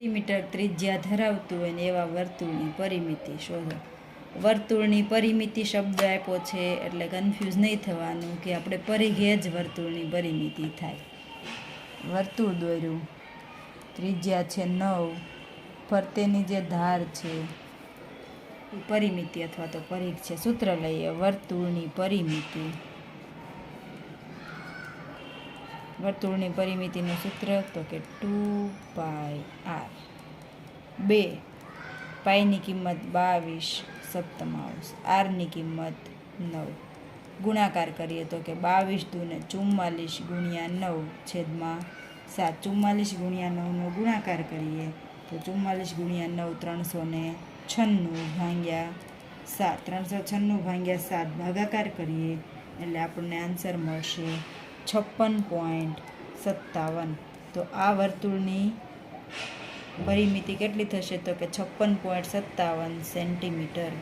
Centimetre ત્રિજ્યા ધરાવતું હોય ને એવા વર્તુળની પરિમિતિ શોધો. વર્તુળની પરિમિતિ શબ્દ આપ્યો છે એટલે કન્ફ્યુઝ નહીં થવાનું કે આપણે પરિઘે જ વર્તુળની પરિમિતિ થાય. વર્તુળ દોર્યું, ત્રિજ્યા છે 9, ફરતેની જે ધાર છે એ પરિમિતિ અથવા તો પરિઘ છે. સૂત્ર લઈએ, વર્તુળની પરિમિતિ. વર્તુળની પરિમિતિનું સૂત્ર તો કે 2πr. 2 પાઈની કિંમત 22/7, આરની કિંમત 9. ગુણાકાર કરીએ તો કે 22 × 2 = 44 / 7. 44 × 9નો ગુણાકાર કરીએ તો 44 × 9 396/7. ભાગાકાર કરીએ એટલે આપણને આન્સર મળશે 56.57. તો આ વર્તુળની પરિમિતિ કેટલી થશે તો કે 56.57 સેન્ટીમીટર.